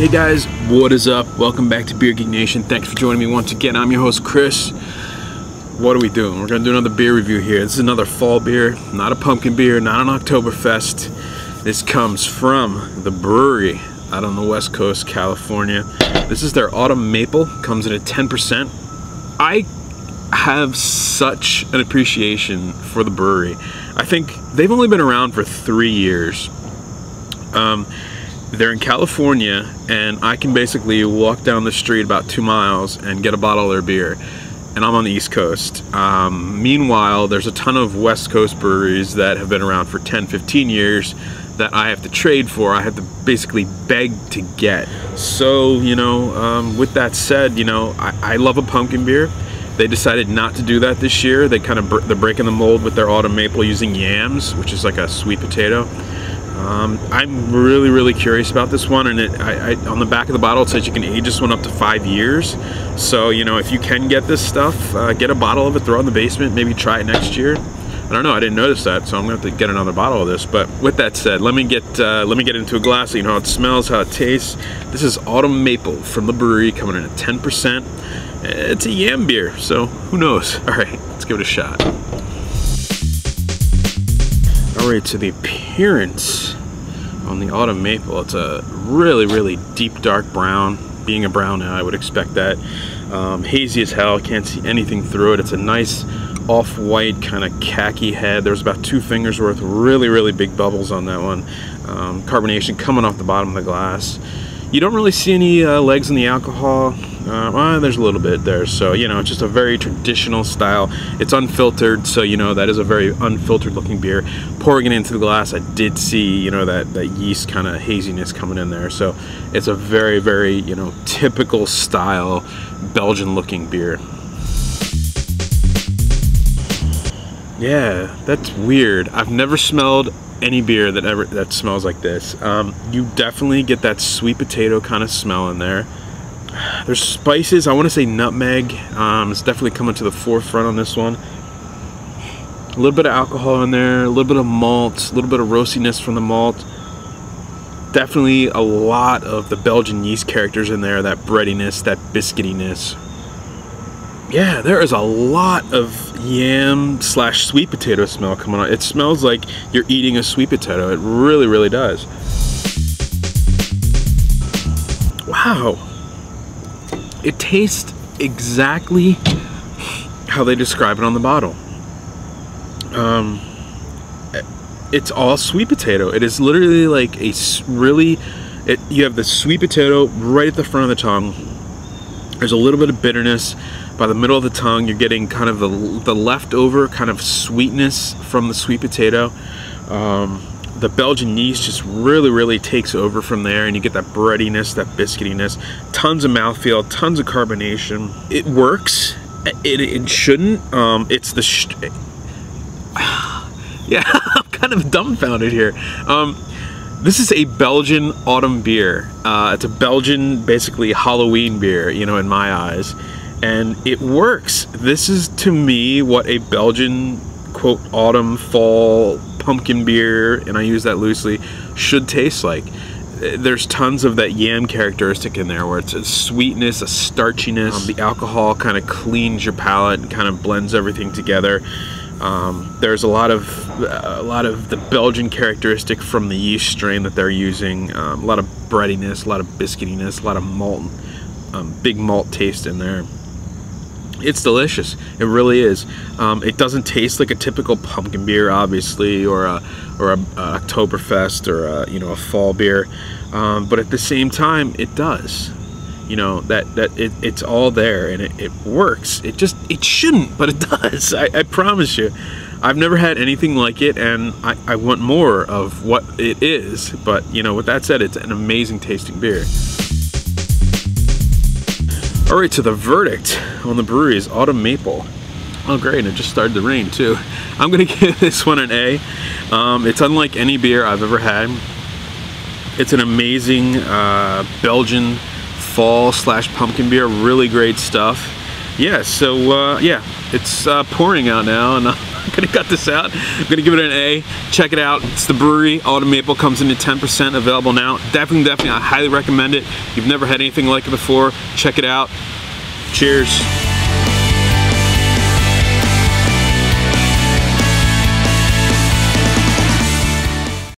Hey guys, what is up? Welcome back to Beer Geek Nation. Thanks for joining me once again. I'm your host, Chris. What are we doing? We're gonna do another beer review here. This is another fall beer, not a pumpkin beer, not an Oktoberfest. This comes from the Bruery out on the West Coast, California. This is their Autumn Maple, comes in at 10%. I have such an appreciation for the Bruery. I think they've only been around for 3 years. They're in California, and I can basically walk down the street about 2 miles and get a bottle of their beer, and I'm on the East Coast. Meanwhile, there's a ton of West Coast breweries that have been around for 10, 15 years that I have to trade for. I have to basically beg to get. So, you know, with that said, you know, I love a pumpkin beer. They decided not to do that this year. They're breaking the mold with their Autumn Maple using yams, which is like a sweet potato. I'm really curious about this one, and on the back of the bottle it says you can age this one up to 5 years. So, you know, if you can get this stuff, get a bottle of it, throw it in the basement, maybe try it next year. I don't know, I didn't notice that, so I'm gonna have to get another bottle of this. But with that said, let me get into a glass so you know how it smells, how it tastes. This is Autumn Maple from the Bruery, coming in at 10%. It's a yam beer, so who knows? All right, let's give it a shot. Alright, so the appearance on the Autumn Maple, it's a really deep dark brown. Being a brown now, I would expect that. Hazy as hell, can't see anything through it. It's a nice off-white kind of khaki head. There's about 2 fingers worth, really big bubbles on that one. Carbonation coming off the bottom of the glass. You don't really see any legs in the alcohol. Well, there's a little bit there, so, you know, it's just a very traditional style. It's unfiltered, so, you know, that is a very unfiltered looking beer. Pouring it into the glass, I did see, you know, that yeast kind of haziness coming in there. So it's a very, you know, typical style Belgian looking beer. Yeah, that's weird. I've never smelled any beer that smells like this. You definitely get that sweet potato kind of smell in there. There's spices. I want to say nutmeg. It's definitely coming to the forefront on this one. A little bit of alcohol in there, a little bit of malt, a little bit of roastiness from the malt. Definitely a lot of the Belgian yeast characters in there, that breadiness, that biscuitiness. Yeah, there is a lot of yam / sweet potato smell coming on. It smells like you're eating a sweet potato. It really does. Wow. It tastes exactly how they describe it on the bottle. It's all sweet potato. It is literally like a you have the sweet potato right at the front of the tongue. There's a little bit of bitterness. By the middle of the tongue, you're getting kind of the leftover kind of sweetness from the sweet potato. The Belgian yeast just really takes over from there, and you get that breadiness, that biscuitiness, tons of mouthfeel, tons of carbonation. It works. It shouldn't. Yeah, I'm kind of dumbfounded here. This is a Belgian autumn beer. It's a Belgian, basically, Halloween beer, you know, in my eyes. And it works. This is, to me, what a Belgian, quote, autumn, fall, pumpkin beer, and I use that loosely, should taste like. There's tons of that yam characteristic in there, where it's a sweetness, a starchiness. The alcohol kind of cleans your palate and kind of blends everything together. There's a lot of the Belgian characteristic from the yeast strain that they're using. A lot of breadiness, a lot of biscuitiness, a lot of malt, big malt taste in there. It's delicious. It really is. It doesn't taste like a typical pumpkin beer, obviously, or a Oktoberfest, or you know, a fall beer. But at the same time, it does. You know, it's all there, and it works. It shouldn't, but it does. I promise you. I've never had anything like it, and I want more of what it is. But, you know, with that said, it's an amazing tasting beer. Alright, so the verdict on the Bruery is Autumn Maple. Oh great, and it just started to rain too. I'm gonna give this one an A. It's unlike any beer I've ever had. It's an amazing Belgian fall / pumpkin beer, really great stuff. Yeah, so yeah, it's pouring out now, and I'm gonna cut this out. I'm gonna give it an A. Check it out. It's the Bruery Autumn Maple. Comes in at 10%, available now. Definitely, I highly recommend it. If you've never had anything like it before, check it out. Cheers.